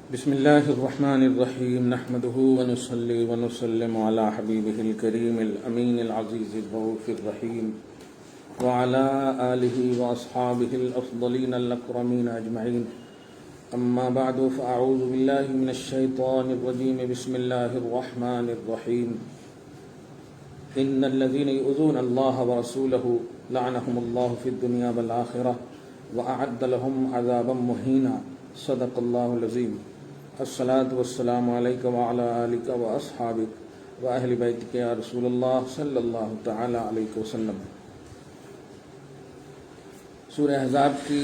بسم الله الرحمن الرحيم نحمده ونصلي ونسلم على حبيبه الكريم الأمين العزيز الرؤوف الرحيم وعلى آله وأصحابه الأفضلين الأكرمين أجمعين أما بعد فأعوذ بالله من الشيطان الرجيم بسم الله الرحمن الرحيم إن الذين يؤذون الله ورسوله لعنهم الله في الدنيا والآخرة وأعد لهم عذابا مهينا صدق الله العظيم الصلاة والسلام عليك وعلى آلك وأصحابك وأهل بيتك يا رسول الله صلی اللہ تعالی علیہ وسلم۔ سورہ احزاب کی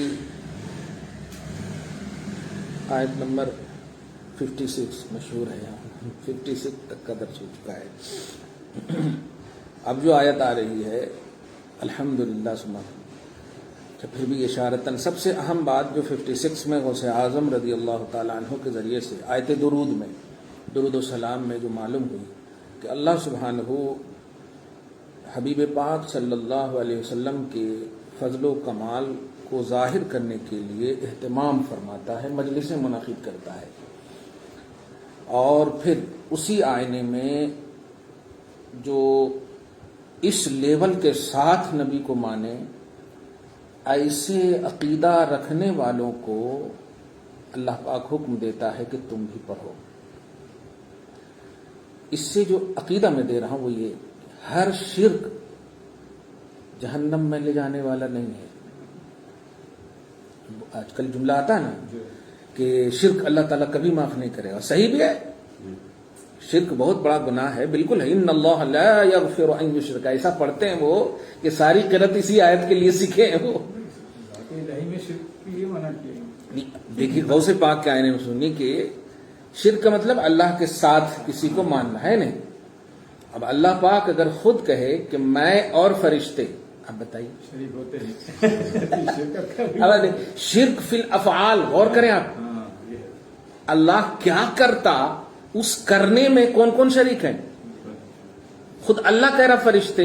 آیت نمبر 56 مشہور ہے، یہاں 56 تک کا درس ہو چکا ہے۔ اب جو آیت آ رہی ہے الحمدللہ سمجھ، پھر بھی اشارتاً سب سے اہم بات جو 56 میں غوث اعظم رضی اللہ تعالیٰ عنہ کے ذریعے سے آیت درود میں، درود و سلام میں جو معلوم ہوئی کہ اللہ سبحانہ حبیب پاک صلی اللہ علیہ وسلم کے فضل و کمال کو ظاہر کرنے کے لیے اہتمام فرماتا ہے، مجلسیں منعقد کرتا ہے، اور پھر اسی آئینے میں جو اس لیول کے ساتھ نبی کو مانے، ایسے عقیدہ رکھنے والوں کو اللہ پاک حکم دیتا ہے کہ تم بھی پڑھو۔ اس سے جو عقیدہ میں دے رہا ہوں وہ یہ، ہر شرک جہنم میں لے جانے والا نہیں ہے۔ آج کل جملہ آتا ہے نا کہ شرک اللہ تعالیٰ کبھی معاف نہیں کرے گا، صحیح بھی ہے، شرک بہت بڑا گناہ ہے، بالکل ہے، ان اللہ لا یغفر ان یشرک، ایسا پڑھتے ہیں وہ کہ ساری قرأت اسی آیت کے لیے سیکھے ہیں وہ۔ دیکھیے غوث پاک کے آئینے میں سنیے کہ شرک کا مطلب اللہ کے ساتھ کسی کو ماننا ہے نہیں۔ اب اللہ پاک اگر خود کہے کہ میں اور فرشتے، اب بتائیے شریک ہوتے ہیں، شرک فی الافعال، غور کریں آپ، اللہ کیا کرتا، اس کرنے میں کون کون شریک ہیں؟ خود اللہ کہہ رہا فرشتے،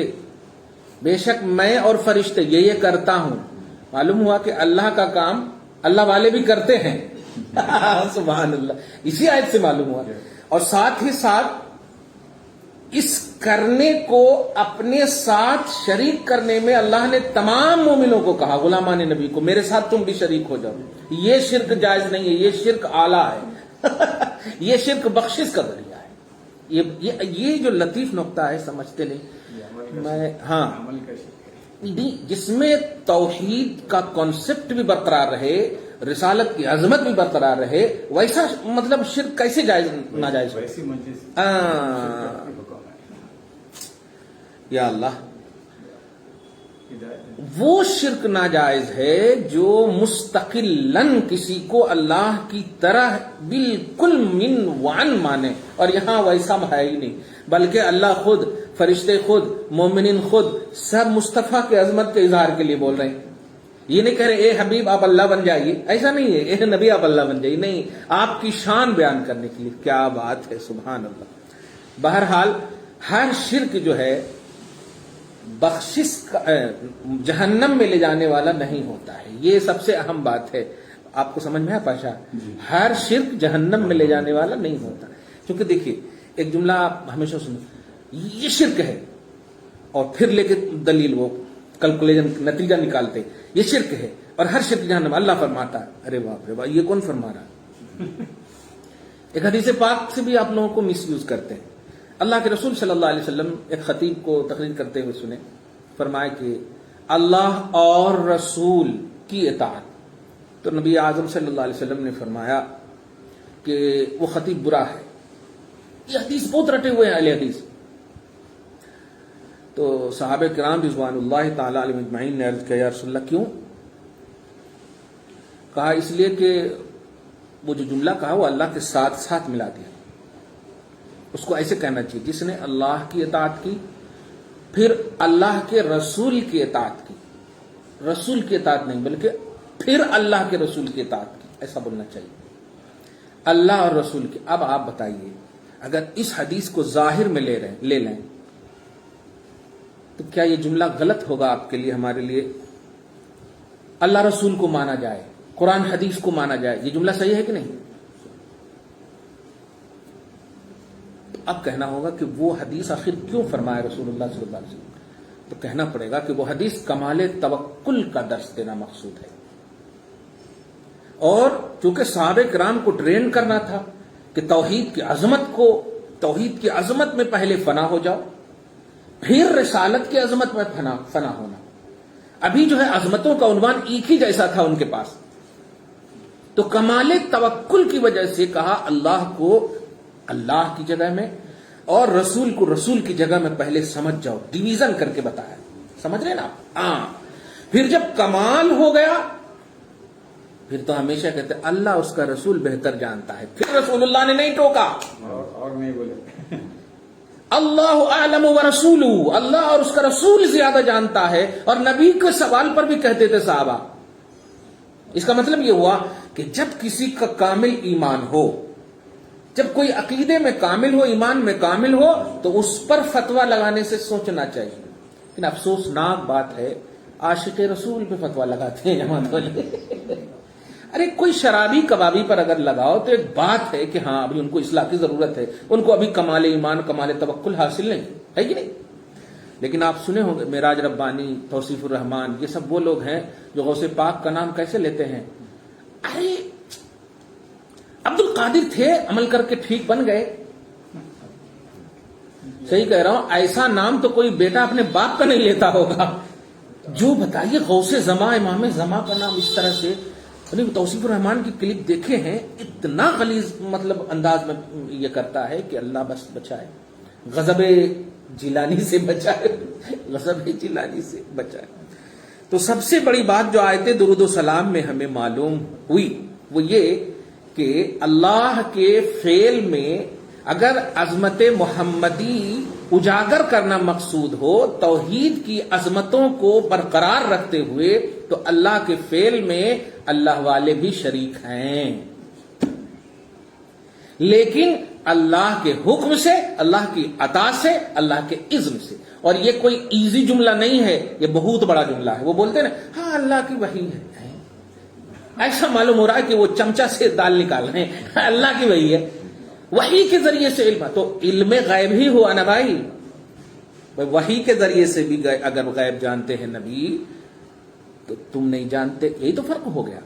بے شک میں اور فرشتے یہ کرتا ہوں، معلوم ہوا کہ اللہ کا کام اللہ والے بھی کرتے ہیں سبحان اللہ، اسی آیت سے معلوم ہوا۔ اور ساتھ ہی ساتھ اس کرنے کو اپنے ساتھ شریک کرنے میں اللہ نے تمام مومنوں کو کہا، غلامان نبی کو، میرے ساتھ تم بھی شریک ہو جاؤ۔ یہ شرک جائز نہیں ہے، یہ شرک اعلیٰ ہے یہ شرک بخشش کا ذریعہ ہے۔ یہ جو لطیف نقطہ ہے سمجھتے نہیں میں، ہاں جس میں توحید کا کانسیپٹ بھی برقرار رہے، رسالت کی عظمت بھی برقرار رہے، ویسا مطلب شرک کیسے جائز ناجائز ہو؟ یا اللہ، وہ شرک ناجائز ہے جو مستقلاً کسی کو اللہ کی طرح بالکل من وعن مانے، اور یہاں ویسا ہے ہی نہیں، بلکہ اللہ خود، فرشتے خود، مومنین خود سب مصطفیٰ کے عظمت کے اظہار کے لیے بول رہے ہیں۔ یہ نہیں کہہ رہے اے حبیب آپ اللہ بن جائیے، ایسا نہیں ہے، اے نبی آپ اللہ بن جائیے، نہیں، آپ کی شان بیان کرنے کے لیے۔ کیا بات ہے، سبحان اللہ۔ بہرحال ہر شرک جو ہے بخشش جہنم میں لے جانے والا نہیں ہوتا ہے، یہ سب سے اہم بات ہے۔ آپ کو سمجھ میں ہے پاشا؟ ہر شرک جہنم میں لے جانے والا نہیں ہوتا، کیونکہ دیکھیے ایک جملہ آپ ہمیشہ سنیں، یہ شرک ہے، اور پھر لے کے دلیل وہ کیلکولیشن نتیجہ نکالتے، یہ شرک ہے اور ہر شرک جہنم، اللہ فرماتا ہے، ارے باپ رے باپ، یہ کون فرما رہا؟ ایک حدیث پاک سے بھی آپ لوگوں کو مس یوز کرتے ہیں۔ اللہ کے رسول صلی اللہ علیہ وسلم ایک خطیب کو تقریر کرتے ہوئے سنے، فرمائے کہ اللہ اور رسول کی اطاعت، تو نبی اعظم صلی اللہ علیہ وسلم نے فرمایا کہ وہ خطیب برا ہے۔ یہ حدیث بہت رٹے ہوئے ہیں اہل حدیث۔ تو صحابہ کرام رضوان اللہ تعالی علیہم اجمعین نے عرض کیا یا رسول اللہ کیوں؟ کہا اس لیے کہ وہ جو جملہ کہا وہ اللہ کے ساتھ ساتھ ملا دیا، اس کو ایسے کہنا چاہیے جس نے اللہ کی اطاعت کی، پھر اللہ کے رسول کی اطاعت کی، رسول کی اطاعت نہیں بلکہ پھر اللہ کے رسول کی اطاعت کی، ایسا بولنا چاہیے، اللہ اور رسول کی۔ اب آپ بتائیے اگر اس حدیث کو ظاہر میں لے لیں تو کیا یہ جملہ غلط ہوگا آپ کے لیے، ہمارے لیے؟ اللہ رسول کو مانا جائے، قرآن حدیث کو مانا جائے، یہ جملہ صحیح ہے کہ نہیں؟ تو اب کہنا ہوگا کہ وہ حدیث آخر کیوں فرمایا رسول اللہ صلی اللہ علیہ وسلم؟ تو کہنا پڑے گا کہ وہ حدیث کمال توکل کا درس دینا مقصود ہے، اور چونکہ صحابہ کرام کو ٹرین کرنا تھا کہ توحید کی عظمت میں پہلے فنا ہو جاؤ، پھر رسالت کی عظمت میں فنا ہونا۔ ابھی جو ہے عظمتوں کا عنوان ایک ہی جیسا تھا ان کے پاس، تو کمال توکل کی وجہ سے کہا اللہ کو اللہ کی جگہ میں اور رسول کو رسول کی جگہ میں پہلے سمجھ جاؤ، ڈویژن کر کے بتایا، سمجھ رہے نا آپ؟ پھر جب کمال ہو گیا پھر تو ہمیشہ کہتے ہیں اللہ اس کا رسول بہتر جانتا ہے، پھر رسول اللہ نے نہیں ٹوکا اور نہیں بولے اللہ اعلم ورسولہ، اللہ اور اس کا رسول زیادہ جانتا ہے، اور نبی کے سوال پر بھی کہتے تھے صحابہ۔ اس کا مطلب یہ ہوا کہ جب کسی کا کامل ایمان ہو، جب کوئی عقیدے میں کامل ہو، ایمان میں کامل ہو، تو اس پر فتویٰ لگانے سے سوچنا چاہیے۔ لیکن افسوسناک بات ہے عاشق رسول پہ فتویٰ لگاتے ہیں جماعت والے۔ ارے کوئی شرابی کبابی پر اگر لگاؤ تو ایک بات ہے کہ ہاں ابھی ان کو اصلاح کی ضرورت ہے، ان کو ابھی کمال ایمان کمال توکل حاصل نہیں ہے کہ نہیں؟ لیکن آپ سنے ہوں گے معراج ربانی، توصیف الرحمان، یہ سب وہ لوگ ہیں جو غوث پاک کا نام کیسے لیتے ہیں؟ ارے عبد القادر تھے، عمل کر کے ٹھیک بن گئے۔ صحیح کہہ رہا ہوں، ایسا نام تو کوئی بیٹا اپنے باپ کا نہیں لیتا ہوگا۔ جو بتائیے غوث زماں امام زماں کا نام اس طرح سے، توصیف الرحمان کی کلپ دیکھے ہیں، اتنا غلیظ مطلب انداز میں یہ کرتا ہے کہ اللہ بس بچائے، غضب جیلانی سے بچائے، غضب جیلانی سے بچائے۔ تو سب سے بڑی بات جو آیت درود و سلام میں ہمیں معلوم ہوئی وہ یہ کہ اللہ کے فعل میں اگر عظمت محمدی اجاگر کرنا مقصود ہو، توحید کی عظمتوں کو برقرار رکھتے ہوئے، تو اللہ کے فعل میں اللہ والے بھی شریک ہیں، لیکن اللہ کے حکم سے، اللہ کی عطا سے، اللہ کے اذن سے۔ اور یہ کوئی ایزی جملہ نہیں ہے، یہ بہت بڑا جملہ ہے۔ وہ بولتے ہیں نا ہاں اللہ کی وحی ہے، ایسا معلوم ہو رہا ہے کہ وہ چمچہ سے دال نکال رہے ہیں، اللہ کی وحی ہے، وحی کے ذریعے سے علم۔ تو علم غیب ہی ہوا نا بھائی، وحی کے ذریعے سے بھی اگر غیب جانتے ہیں نبی تو تم نہیں جانتے، یہی تو فرق ہو گیا۔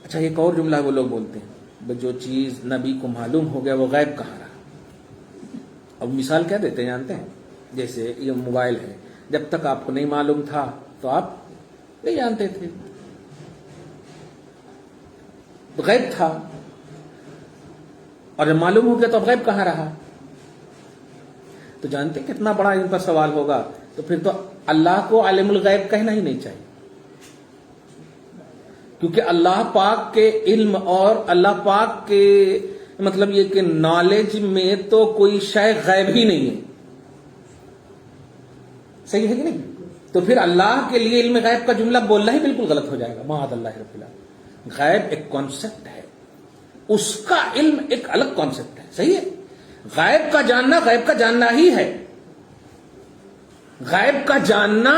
اچھا ایک اور جملہ وہ لوگ بولتے ہیں جو چیز نبی کو معلوم ہو گیا وہ غیب کہاں رہا؟ اب مثال کیا دیتے ہیں جانتے ہیں؟ جیسے یہ موبائل ہے، جب تک آپ کو نہیں معلوم تھا تو آپ نہیں جانتے تھے، غیب تھا، اور جب معلوم ہو گیا تو اب غیب کہاں رہا؟ تو جانتے ہیں کتنا بڑا ان پر سوال ہوگا۔ تو پھر تو اللہ کو عالم الغیب کہنا ہی نہیں چاہیے، کیونکہ اللہ پاک کے علم اور اللہ پاک کے مطلب یہ کہ نالج میں تو کوئی شے غیب ہی نہیں ہے، صحیح ہے کہ نہیں؟ تو پھر اللہ کے لیے علم غیب کا جملہ بولنا ہی بالکل غلط ہو جائے گا۔ معاذ اللہ رب العالمین، غیب ایک کانسیپٹ ہے، اس کا علم ایک الگ کانسیپٹ ہے، صحیح ہے؟ غیب کا جاننا ہی ہے، غیب کا جاننا،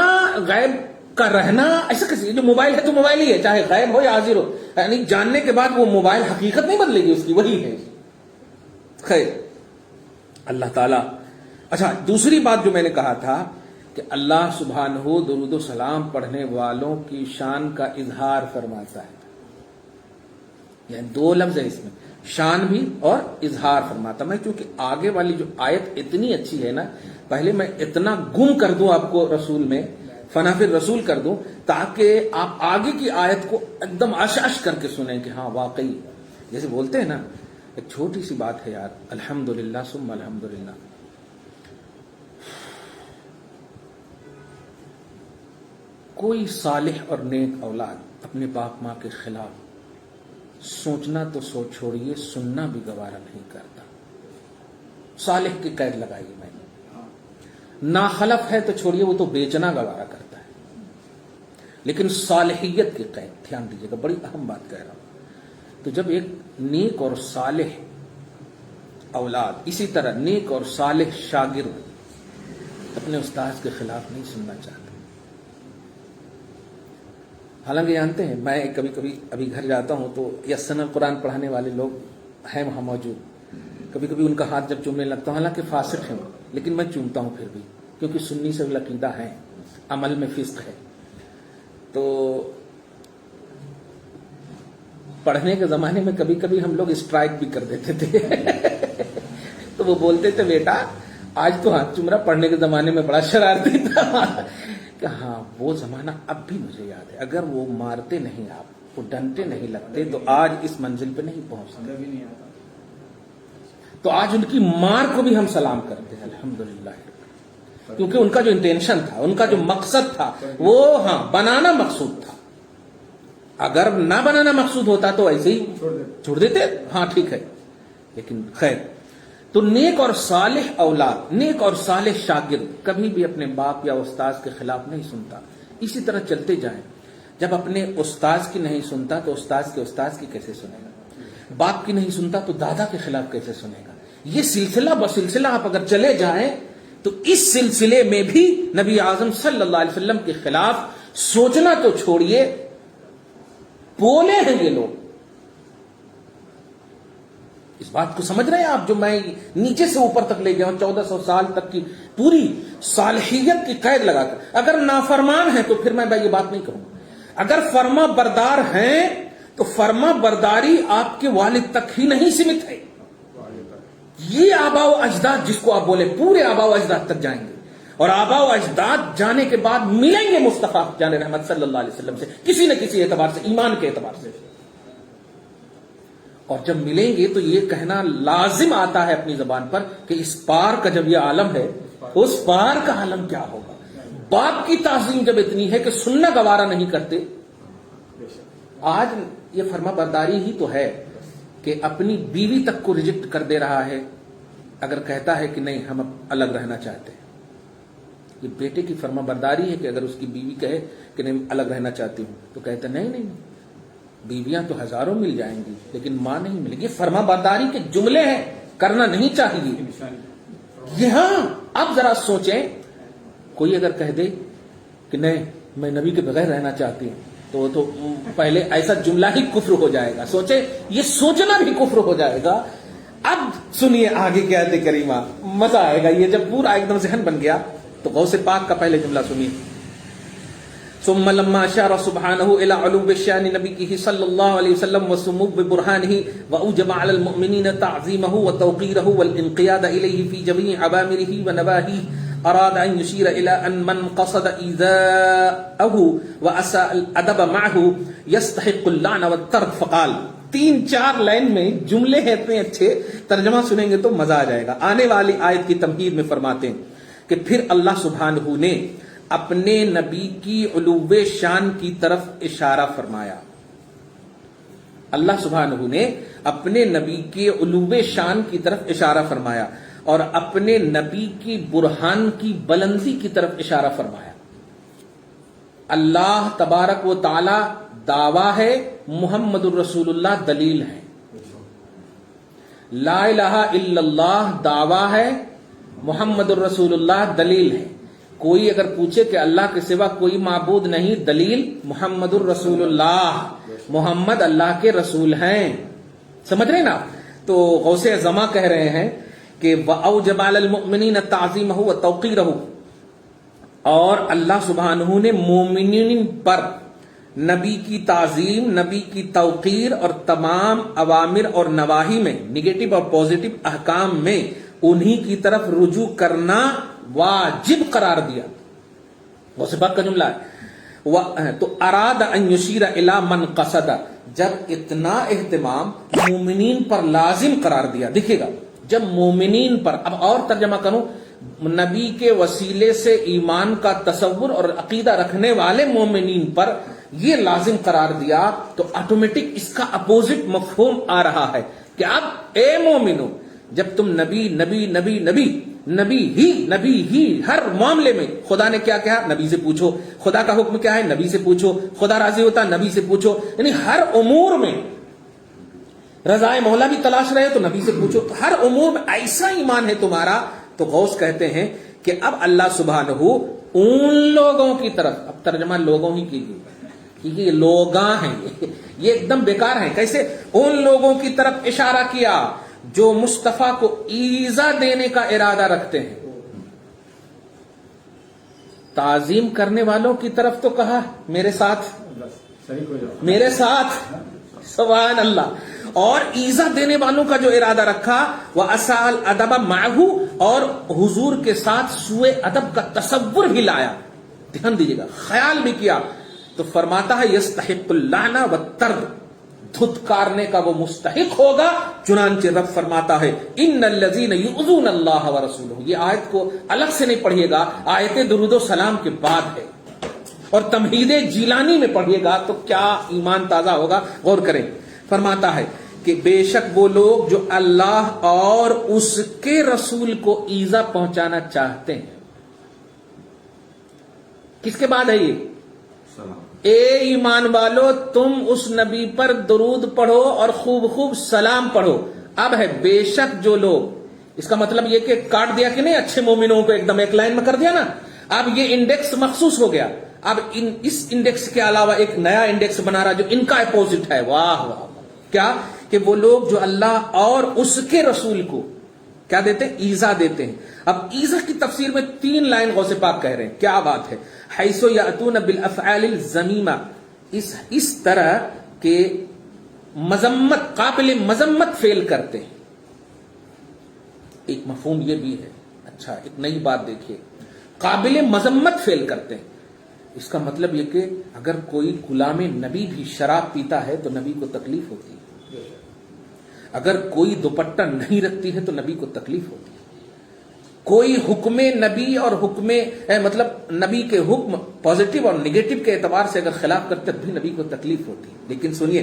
غیب کا رہنا ایسا کسی، جو موبائل ہے تو موبائل ہی ہے، چاہے غیب ہو یا حاضر ہو، یعنی جاننے کے بعد وہ موبائل حقیقت نہیں بدلے گی اس کی، وہی ہے۔ خیر اللہ تعالی۔ اچھا دوسری بات جو میں نے کہا تھا کہ اللہ سبحانہ درود و سلام پڑھنے والوں کی شان کا اظہار فرماتا ہے، یعنی دو لفظ ہے اس میں، شان بھی اور اظہار فرماتا۔ میں چونکہ آگے والی جو آیت اتنی اچھی ہے نا، پہلے میں اتنا گم کر دوں آپ کو رسول میں، فنا فی رسول کر دوں، تاکہ آپ آگے کی آیت کو ایک دم اش کر کے سنیں کہ ہاں واقعی، جیسے بولتے ہیں نا، ایک چھوٹی سی بات ہے یار، الحمدللہ ثم الحمدللہ، کوئی صالح اور نیک اولاد اپنے باپ ماں کے خلاف سوچنا تو سوچ چھوڑیے، سننا بھی گوارا نہیں کرتا۔ صالح کی قید لگائی میں نے، ناخلف ہے تو چھوڑیے، وہ تو بیچنا گوارا کرتا ہے، لیکن صالحیت کی قید، دھیان دیجیے گا، بڑی اہم بات کہہ رہا ہوں۔ تو جب ایک نیک اور صالح اولاد، اسی طرح نیک اور صالح شاگرد اپنے استاد کے خلاف نہیں سننا چاہتے، حالانکہ جانتے ہیں میں کبھی کبھی ابھی گھر جاتا ہوں تو یسن القرآن پڑھانے والے لوگ ہیں وہاں موجود، کبھی کبھی ان کا ہاتھ جب چومنے لگتا ہوں، حالانکہ فاسق ہیں لیکن میں چومتا ہوں پھر بھی، کیونکہ سنی سے عقیدہ ہے، عمل میں فسق ہے۔ تو پڑھنے کے زمانے میں کبھی کبھی ہم لوگ اسٹرائک بھی کر دیتے تھے تو وہ بولتے تھے بیٹا آج تو ہاتھ چوم رہا، پڑھنے کے زمانے میں بڑا شرارتی تھا کہ ہاں وہ زمانہ اب بھی مجھے یاد ہے، اگر وہ مارتے نہیں، آپ وہ ڈنٹے نہیں لگتے تو آج اس منزل پہ نہیں پہنچتے۔ بھی نہیں آتا۔ تو آج ان کی مار کو بھی ہم سلام کرتے ہیں الحمدللہ، کیونکہ ان کا جو انٹینشن تھا، ان کا جو مقصد تھا وہ ہاں بنانا مقصود تھا۔ اگر نہ بنانا مقصود ہوتا تو ایسے ہی چھوڑ دیتے، ہاں ٹھیک ہے۔ لیکن خیر، تو نیک اور صالح اولاد، نیک اور صالح شاگرد کبھی بھی اپنے باپ یا استاذ کے خلاف نہیں سنتا۔ اسی طرح چلتے جائیں، جب اپنے استاذ کی نہیں سنتا تو استاذ کے استاذ کی کیسے سنے گا؟ باپ کی نہیں سنتا تو دادا کے خلاف کیسے سنے گا؟ یہ سلسلہ بسلسلہ آپ اگر چلے جائیں تو اس سلسلے میں بھی نبی اعظم صلی اللہ علیہ وسلم کے خلاف سوچنا تو چھوڑیے، بولے ہیں یہ لوگ۔ اس بات کو سمجھ رہے ہیں آپ، جو میں نیچے سے اوپر تک لے گیا ہوں، 1400 سال تک کی پوری صالحیت کی قید لگا کر۔ اگر نافرمان ہیں تو پھر میں یہ بات نہیں کروں گا، اگر فرما بردار ہیں تو فرما برداری آپ کے والد تک ہی نہیں سمت ہے، یہ آبا و اجداد جس کو آپ بولے پورے آبا و اجداد تک جائیں گے، اور آبا و اجداد جانے کے بعد ملیں گے مصطفیٰ جان رحمت صلی اللہ علیہ وسلم سے کسی نہ کسی اعتبار سے، ایمان کے اعتبار سے۔ اور جب ملیں گے تو یہ کہنا لازم آتا ہے اپنی زبان پر کہ اس پار کا جب یہ عالم ہے اس پار کا عالم کیا ہوگا۔ باپ کی تعظیم جب اتنی ہے کہ سننا گوارا نہیں کرتے، آج یہ فرما برداری ہی تو ہے کہ اپنی بیوی تک کو ریجیکٹ کر دے رہا ہے اگر کہتا ہے کہ نہیں ہم اب الگ رہنا چاہتے ہیں۔ یہ بیٹے کی فرما برداری ہے کہ اگر اس کی بیوی کہے کہ نہیں الگ رہنا چاہتی ہوں تو کہتا نہیں نہیں، بیویاں تو ہزاروں مل جائیں گی لیکن ماں نہیں ملے گی۔ فرما برداری کے جملے ہیں، کرنا نہیں چاہیے۔ یہاں اب ذرا سوچیں، کوئی اگر کہہ دے کہ نہیں میں نبی کے بغیر رہنا چاہتی ہوں تو پہلے ایسا جملہ ہی کفر ہو جائے گا، سوچیں یہ سوچنا بھی کفر ہو جائے گا۔ اب سنیے آگے کیا آیت کریمہ، مزہ آئے گا یہ جب پورا ایک دم ذہن بن گیا۔ تو غوث پاک کا پہلے جملہ سنیے، ثم لما اشار سبحانه الى علو شان نبيه صلی اللہ علیہ وسلم وسمو برهانه واوجب على المؤمنين تعظيمه وتوقيره والانقياد اليه في جميع اوامره ونواهيه اراد ان يشير الى ان من قصد ايذاءه واساء الادب معه يستحق اللعن والطرد فقال۔ 3-4 لائن میں جملے ہیں اتنے اچھے، ترجمہ سنیں گے تو مزہ آ جائے گا۔ آنے والی آیت کی تمہید میں فرماتے ہیں کہ پھر اللہ سبحانہ نے اپنے نبی کی علو شان کی طرف اشارہ فرمایا۔ اللہ سبحانہ نے اپنے نبی کے علو شان کی طرف اشارہ فرمایا اور اپنے نبی کی برہان کی بلندی کی طرف اشارہ فرمایا۔ اللہ تبارک و تعالی دعویٰ ہے، محمد الرسول اللہ دلیل ہے۔ لا الہ الا اللہ دعویٰ ہے، محمد الرسول اللہ دلیل ہے۔ کوئی اگر پوچھے کہ اللہ کے سوا کوئی معبود نہیں، دلیل محمد الرسول اللہ، محمد اللہ کے رسول ہیں۔ سمجھ رہے نا؟ تو غوث اعظم کہہ رہے ہیں کہ وَأَوْجَبَ عَلَى الْمُؤْمِنِينَ تَعْظِيمَهُ وَتَوْقِيرَهُ، اور اللہ سبحانہ نے مومنین پر نبی کی تعظیم، نبی کی توقیر اور تمام اوامر اور نواہی میں، نگیٹو اور پازیٹو احکام میں انہی کی طرف رجوع کرنا واجب قرار دیا۔ غوث پاک کا جملہ ہے۔ تو اراد ان یشیر الی من قصد، جب اتنا اہتمام مومنین پر لازم قرار دیا، دیکھیے گا جب مومنین پر، اب اور ترجمہ کروں، نبی کے وسیلے سے ایمان کا تصور اور عقیدہ رکھنے والے مومنین پر یہ لازم قرار دیا تو آٹومیٹک اس کا اپوزٹ مفہوم آ رہا ہے کہ اب اے مومنو، جب تم نبی نبی نبی نبی نبی ہی ہر معاملے میں، خدا نے کیا کہا نبی سے پوچھو، خدا کا حکم کیا ہے نبی سے پوچھو، خدا راضی ہوتا نبی سے پوچھو، یعنی ہر امور میں رضائے مولا بھی تلاش رہے تو نبی سے پوچھو، ہر امور میں ایسا ایمان ہے تمہارا۔ تو غوث کہتے ہیں کہ اب اللہ سبحانہ ان لوگوں کی طرف، اب ترجمہ لوگوں ہی کیجیے کیونکہ یہ لوگاں ہیں، یہ ایک دم بیکار ہیں، کیسے ان لوگوں کی طرف اشارہ کیا، جو مصطفیٰ کو ایذا دینے کا ارادہ رکھتے ہیں. تعظیم کرنے والوں کی طرف تو کہا میرے ساتھ صحیح ہو جاؤ. میرے ساتھ سبحان اللہ, اور ایذا دینے والوں کا جو ارادہ رکھا وہ اسال ادب معہو, اور حضور کے ساتھ سوء ادب کا تصور بھی لایا. دھیان دیجیے گا, خیال بھی کیا, تو فرماتا ہے یستحق اللعنہ والطرد, دھتکارنے کا وہ مستحق ہوگا. چنانچہ رب فرماتا ہے ان الذین یؤذون اللہ ورسولہ. یہ آیت کو الگ سے نہیں پڑھیے گا, آیت درود و سلام کے بعد ہے, اور تمہید جیلانی میں پڑھیے گا تو کیا ایمان تازہ ہوگا. غور کریں, فرماتا ہے کہ بے شک وہ لوگ جو اللہ اور اس کے رسول کو ایذا پہنچانا چاہتے ہیں. کس کے بعد ہے یہ؟ سلام. اے ایمان والو تم اس نبی پر درود پڑھو اور خوب خوب سلام پڑھو. اب ہے بے شک جو لوگ, اس کا مطلب یہ کہ کاٹ دیا کہ نہیں, اچھے مومنوں کو ایک دم ایک لائن میں کر دیا نا. اب یہ انڈیکس مخصوص ہو گیا. اب اس انڈیکس کے علاوہ ایک نیا انڈیکس بنا رہا جو ان کا اپوزٹ ہے. واہ واہ, کیا کہ وہ لوگ جو اللہ اور اس کے رسول کو کیا دیتے ہیں؟ ایذا دیتے ہیں. اب ایذا کی تفسیر میں 3 لائن غوث پاک کہہ رہے ہیں. کیا بات ہے؟ حیث یاتون بالافعال الذمیمہ, اس طرح کے مذمت, قابل مذمت فعل کرتے ہیں. ایک مفہوم یہ بھی ہے. اچھا, ایک نئی بات دیکھیے, قابل مذمت فعل کرتے ہیں. اس کا مطلب یہ کہ اگر کوئی غلام نبی بھی شراب پیتا ہے تو نبی کو تکلیف ہوتی ہے. اگر کوئی دوپٹہ نہیں رکھتی ہے تو نبی کو تکلیف ہوتی ہے. کوئی حکم نبی اور حکم مطلب نبی کے حکم پازیٹو اور نگیٹو کے اعتبار سے اگر خلاف کرتے بھی نبی کو تکلیف ہوتی ہے. لیکن سنیے,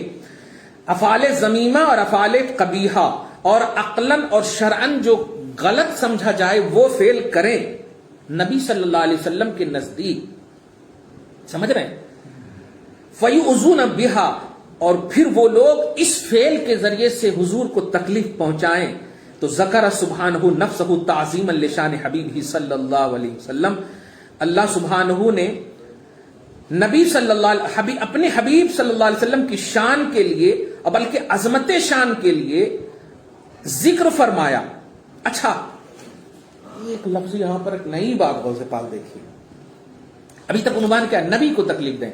افعال ذمیمہ اور افعال قبیحہ اور عقلاً اور شرعاً جو غلط سمجھا جائے وہ فعل کریں نبی صلی اللہ علیہ وسلم کے نزدیک, سمجھ رہے ہیں, فَيُؤْذُونَ بِهَا, اور پھر وہ لوگ اس فعل کے ذریعے سے حضور کو تکلیف پہنچائیں. تو ذکر سبحانہ نفسہ تعظیما لشان حبیبہ صلی اللہ علیہ وسلم, اللہ سبحانہ نے نبی صلی اللہ علیہ اپنے حبیب صلی اللہ علیہ وسلم کی شان کے لیے اور بلکہ عظمت شان کے لیے ذکر فرمایا. اچھا, ایک لفظ یہاں پر ایک نئی بات غور سے پاک دیکھیے. ابھی تک عنوان کیا ہے؟ نبی کو تکلیف دیں,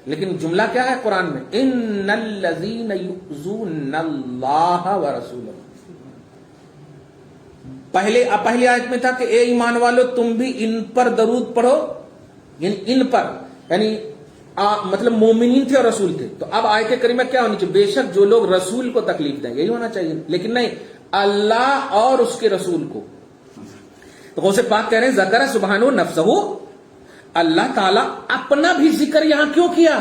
لیکن جملہ کیا ہے قرآن میں؟ ان الذین یؤذون اللہ ورسولہ. پہلی آیت میں تھا کہ اے ایمان والو تم بھی ان پر درود پڑھو, یعنی ان پر, یعنی مطلب مومنین تھے اور رسول تھے. تو اب آیت کریمہ کیا ہونی چاہیے؟ بے شک جو لوگ رسول کو تکلیف دیں, یہی ہونا چاہیے. لیکن نہیں, اللہ اور اس کے رسول کو. تو غوث پاک کہہ رہے ہیں ذکر سبحانہ نفسہ, اللہ تعالیٰ اپنا بھی ذکر یہاں کیوں کیا؟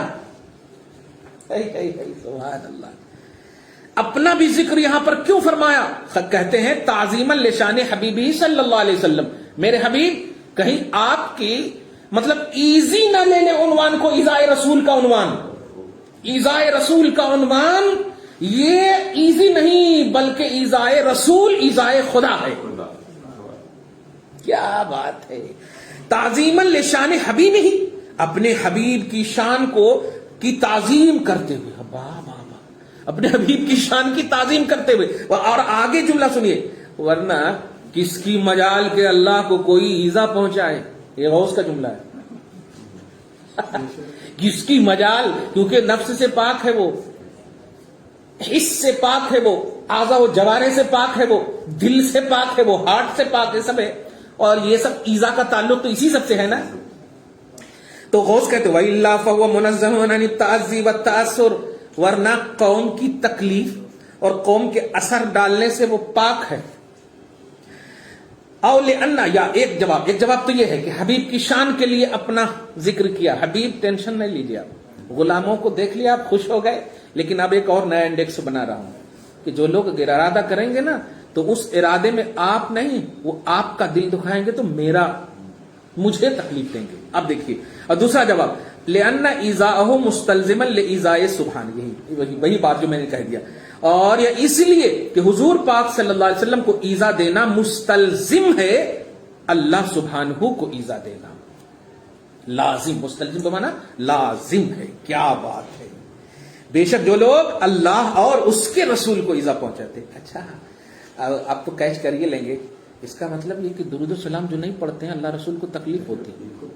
سبحان اللہ, اپنا بھی ذکر یہاں پر کیوں فرمایا؟ کہتے ہیں تعظیما لشان حبیبی صلی اللہ علیہ وسلم. میرے حبیب, کہیں آپ کی مطلب ایزی نہ لے لیں عنوان کو, ایذائے رسول کا عنوان. ایذائے رسول کا عنوان یہ ایزی نہیں بلکہ ایذائے رسول ایذائے خدا ہے. کیا بات ہے؟ تعظیما لشان حبیب ہی, اپنے حبیب کی شان کو کی تعظیم کرتے ہوئے, اپنے حبیب کی شان کی تعظیم کرتے ہوئے. اور آگے جملہ سنیے, ورنہ کس کی مجال کے اللہ کو کوئی ایذا پہنچائے. یہ غوث کا جملہ ہے. کس کی مجال, کیونکہ نفس سے پاک ہے وہ, حس سے پاک ہے وہ, اعضاء و جوارح سے پاک ہے وہ, دل سے پاک ہے وہ, ہارٹ سے پاک ہے, سب ہے. اور یہ سب ایذا کا تعلق تو اسی سب سے ہے نا. تو غوث کہتے وَإِلَّا فَهُوَ مُنَزَّهٌ عَنِ التَّعَزِّي وَالتَّأَثُّرِ, ورنہ قوم کی تکلیف اور قوم کے اثر ڈالنے سے وہ پاک ہے. او لأن, یا ایک جواب تو یہ ہے کہ حبیب کی شان کے لیے اپنا ذکر کیا. حبیب ٹینشن نہیں لیجیے آپ, غلاموں کو دیکھ لیا آپ خوش ہو گئے. لیکن اب ایک اور نیا انڈیکس بنا رہا ہوں کہ جو لوگ ارادہ کریں گے نا تو اس ارادے میں آپ نہیں, وہ آپ کا دل دکھائیں گے تو مجھے تکلیف دیں گے. اب دیکھیے, اور دوسرا جواب لأن ایذاءہ مستلزما لایذاء سبحان, وہی بات جو میں نے کہہ دیا. اور یہ اس لیے کہ حضور پاک صلی اللہ علیہ وسلم کو ایذا دینا مستلزم ہے اللہ سبحانہ کو ایذا دینا. لازم, مستلزم تو مانا لازم ہے. کیا بات ہے؟ بے شک جو لوگ اللہ اور اس کے رسول کو ایذا پہنچاتے. اچھا, آپ تو کیچ کر ہی لیں گے، اس کا مطلب یہ کہ درود و سلام جو نہیں پڑھتے ہیں اللہ رسول کو تکلیف ہوتی ہے،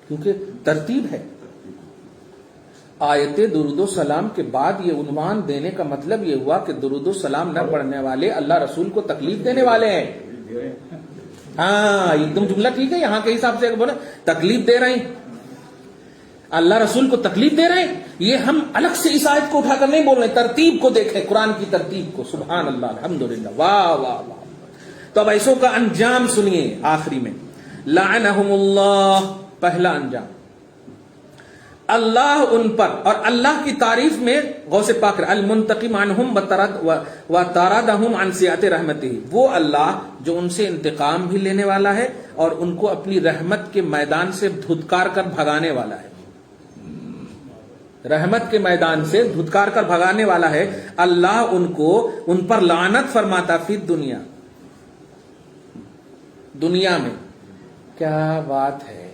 کیونکہ ترتیب ہے۔ آیت درود و سلام کے بعد یہ عنوان دینے کا مطلب یہ ہوا کہ درود و سلام نہ پڑھنے والے اللہ رسول کو تکلیف دینے والے ہیں۔ ہاں ایک دم جملہ ٹھیک ہے، یہاں کے حساب سے بولے تکلیف دے رہے ہیں، اللہ رسول کو تکلیف دے رہے ہیں۔ یہ ہم الگ سے اس آیت کو اٹھا کر نہیں بول رہے، ترتیب کو دیکھیں، قرآن کی ترتیب کو۔ سبحان اللہ، الحمدللہ، واہ واہ واہ۔ تو اب ایسوں کا انجام سنیے آخری میں، لعنہم اللہ، پہلا انجام اللہ ان پر، اور اللہ کی تعریف میں غوث پاک المنتقم عنہم وطردہم عن سعۃ رحمتہ، وہ اللہ جو ان سے انتقام بھی لینے والا ہے اور ان کو اپنی رحمت کے میدان سے دھتکار کر بھگانے والا ہے، رحمت کے میدان سے دھتکار کر بھگانے والا ہے۔ اللہ ان پر لعنت فرماتا فی دنیا، دنیا میں۔ کیا بات ہے،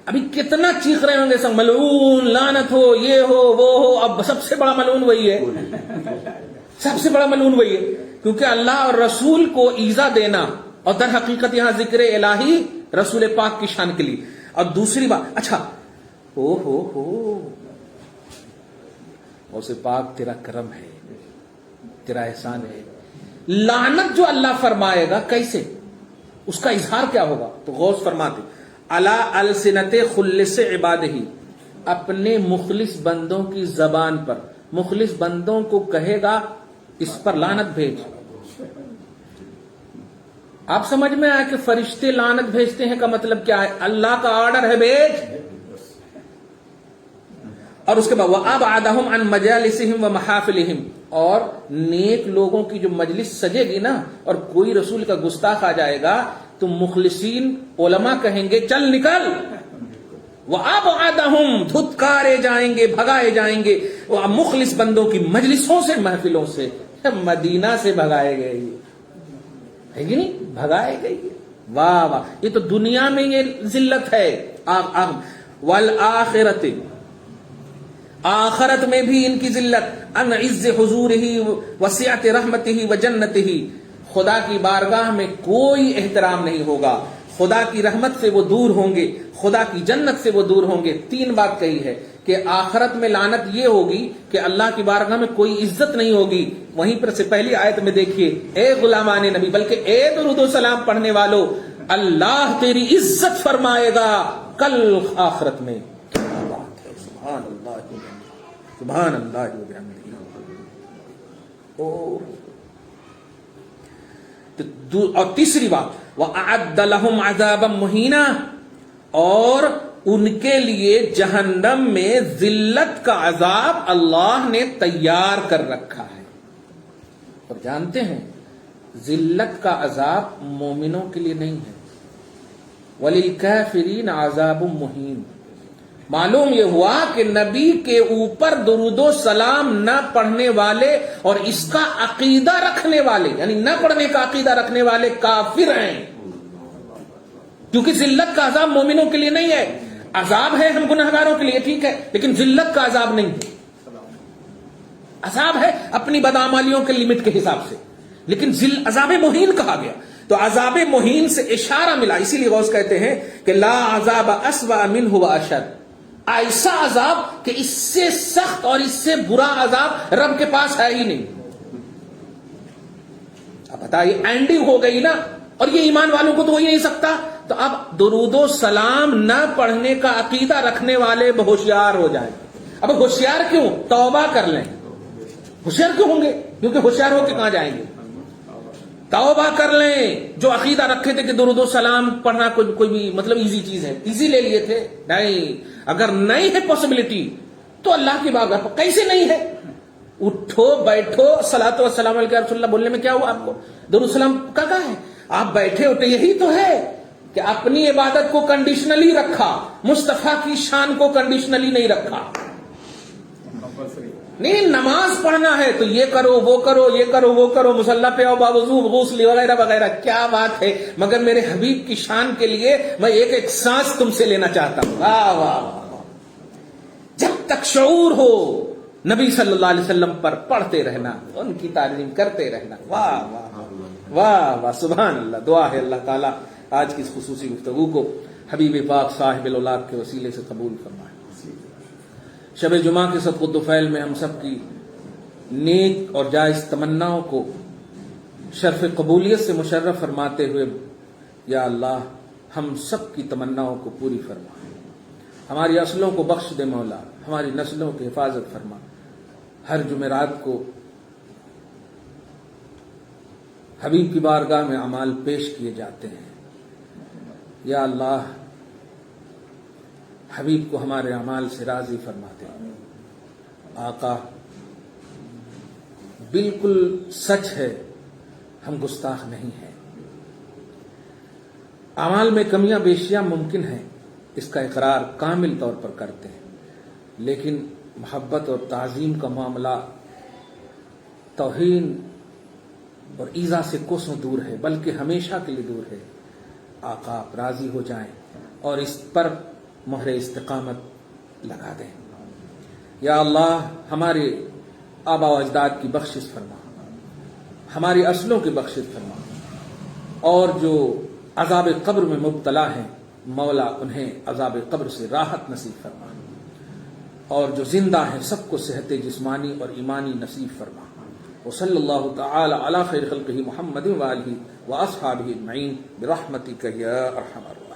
ابھی کتنا چیخ رہے ہوں گے سب، ملعون، لعنت ہو، یہ ہو وہ ہو۔ اب سب سے بڑا ملعون وہی ہے، سب سے بڑا ملعون وہی ہے، کیونکہ اللہ اور رسول کو ایذا دینا، اور در حقیقت یہاں ذکر الہی رسول پاک کی شان کے لیے۔ اور دوسری بات، اچھا ہو اسے پاک تیرا کرم ہے، تیرا احسان ہے۔ لعنت جو اللہ فرمائے گا کیسے، اس کا اظہار کیا ہوگا؟ تو غوث فرماتے علی السنت خلص عبادہ، اپنے مخلص بندوں کی زبان پر، مخلص بندوں کو کہے گا اس پر لعنت بھیج۔ آپ سمجھ میں آیا کہ فرشتے لعنت بھیجتے ہیں کا مطلب کیا ہے؟ اللہ کا آرڈر ہے بھیج۔ اور اس کے بعد وَأَبْعَدَهُمْ عَنْ مَجَالِسِهِمْ وَمَحَافِلِهِمْ، اور نیک لوگوں کی جو مجلس سجے گی نا، اور کوئی رسول کا گستاخ آ جائے گا تو مخلصین علماء کہیں گے چل نکل، وَأَبْعَدَهُمْ، دھتکارے جائیں گے، بھگائے جائیں گے، مخلص بندوں کی مجلسوں سے، محفلوں سے، مدینہ سے بھگائے گئے، ہے کہ نہیں، بھگائے گئے۔ واہ واہ، یہ تو دنیا میں یہ ذلت ہے۔ والآخرت، آخرت میں بھی ان کی ذلت، ان عز حضورہ وسعت رحمتہ وجنتہ، خدا کی بارگاہ میں کوئی احترام نہیں ہوگا، خدا کی رحمت سے وہ دور ہوں گے، خدا کی جنت سے وہ دور ہوں گے۔ تین بات کہی ہے کہ آخرت میں لعنت یہ ہوگی کہ اللہ کی بارگاہ میں کوئی عزت نہیں ہوگی۔ وہیں پر سے پہلی آیت میں دیکھیے، اے غلامان نبی، بلکہ اے درود و سلام پڑھنے والو، اللہ تیری عزت فرمائے گا کل آخرت میں۔ کیا بات ہے، سبحان اللہ سبحان اللہ وبحمدہ۔ اور تیسری بات، وَأَعَدَّ لَهُمْ عَذَابًا مُهِينًا، اور ان کے لیے جہنم میں ذلت کا عذاب اللہ نے تیار کر رکھا ہے۔ اور جانتے ہیں ذلت کا عذاب مومنوں کے لیے نہیں ہے، وَلِلْكَافِرِينَ عَذَابٌ مُهِينٌ۔ معلوم یہ ہوا کہ نبی کے اوپر درود و سلام نہ پڑھنے والے اور اس کا عقیدہ رکھنے والے، یعنی نہ پڑھنے کا عقیدہ رکھنے والے کافر ہیں، کیونکہ ذلت کا عذاب مومنوں کے لیے نہیں ہے۔ عذاب ہے ہم گنہگاروں کے لیے، ٹھیک ہے، لیکن ذلت کا عذاب نہیں ہے۔ عذاب ہے اپنی بدعمالیوں کے لمٹ کے حساب سے، لیکن عذاب مہین کہا گیا۔ تو عذاب مہین سے اشارہ ملا، اسی لیے غوث کہتے ہیں کہ لا عذاب اسوأ منہ واشد، ایسا عذاب کہ اس سے سخت اور اس سے برا عذاب رب کے پاس ہے ہی نہیں۔ اب بتائیے، اینڈنگ ہو گئی نا، اور یہ ایمان والوں کو تو ہو ہی نہیں سکتا۔ تو اب درود و سلام نہ پڑھنے کا عقیدہ رکھنے والے ہوشیار ہو جائیں۔ اب ہوشیار کیوں؟ توبہ کر لیں۔ ہوشیار کیوں ہوں گے؟ کیونکہ ہوشیار ہو کے کہاں جائیں گے؟ توبہ کر لیں۔ جو عقیدہ رکھے تھے کہ درود و سلام پڑھنا کوئی بھی مطلب ایزی چیز ہے، ایزی لے لیے تھے، نہیں، اگر نہیں ہے پاسبلٹی تو اللہ کی بارگاہ پر کیسے نہیں ہے؟ اٹھو بیٹھو، صلاۃ و سلام علیہ رسول اللہ بولنے میں کیا ہوا آپ کو؟ درود و سلام کا کہا ہے؟ آپ بیٹھے اٹھے، یہی تو ہے کہ اپنی عبادت کو کنڈیشنلی رکھا، مصطفیٰ کی شان کو کنڈیشنلی نہیں رکھا۔ نہیں، نماز پڑھنا ہے تو یہ کرو وہ کرو یہ کرو وہ کرو، مصلی پہ آؤ، باوضو غسل وغیرہ وغیرہ، کیا بات ہے، مگر میرے حبیب کی شان کے لیے میں ایک ایک سانس تم سے لینا چاہتا ہوں۔ واہ واہ واہ، جب تک شعور ہو نبی صلی اللہ علیہ وسلم پر پڑھتے رہنا، ان کی تعظیم کرتے رہنا۔ واہ واہ، واہ واہ سبحان اللہ. دعا ہے اللہ تعالیٰ آج کی اس خصوصی گفتگو کو حبیب پاک صاحب الاولاد کے وسیلے سے قبول فرمائے. شب جمعہ کے صدق الطفیل میں ہم سب کی نیک اور جائز تمناؤں کو شرف قبولیت سے مشرف فرماتے ہوئے یا اللہ ہم سب کی تمناؤں کو پوری فرما. ہماری اصلوں کو بخش دے مولا, ہماری نسلوں کی حفاظت فرما. ہر جمعرات کو حبیب کی بارگاہ میں اعمال پیش کیے جاتے ہیں. یا اللہ حبیب کو ہمارے اعمال سے راضی فرما دے. آقا بالکل سچ ہے, ہم گستاخ نہیں ہیں. اعمال میں کمیاں بیشیاں ممکن ہیں, اس کا اقرار کامل طور پر کرتے ہیں, لیکن محبت اور تعظیم کا معاملہ توہین اور ایذا سے کوسوں دور ہے, بلکہ ہمیشہ کے لیے دور ہے. آقا آپ راضی ہو جائیں اور اس پر مہر استقامت لگا دیں. یا اللہ ہمارے آبا و اجداد کی بخشش فرما, ہماری اصلوں کی بخشش فرما, اور جو عذاب قبر میں مبتلا ہیں مولا انہیں عذاب قبر سے راحت نصیب فرما, اور جو زندہ ہیں سب کو صحت جسمانی اور ایمانی نصیب فرما. وصلی اللہ تعالی علی خیر خلقہ محمد وآلہ واصحابہ اجمعین برحمتک یا ارحم الراحمین.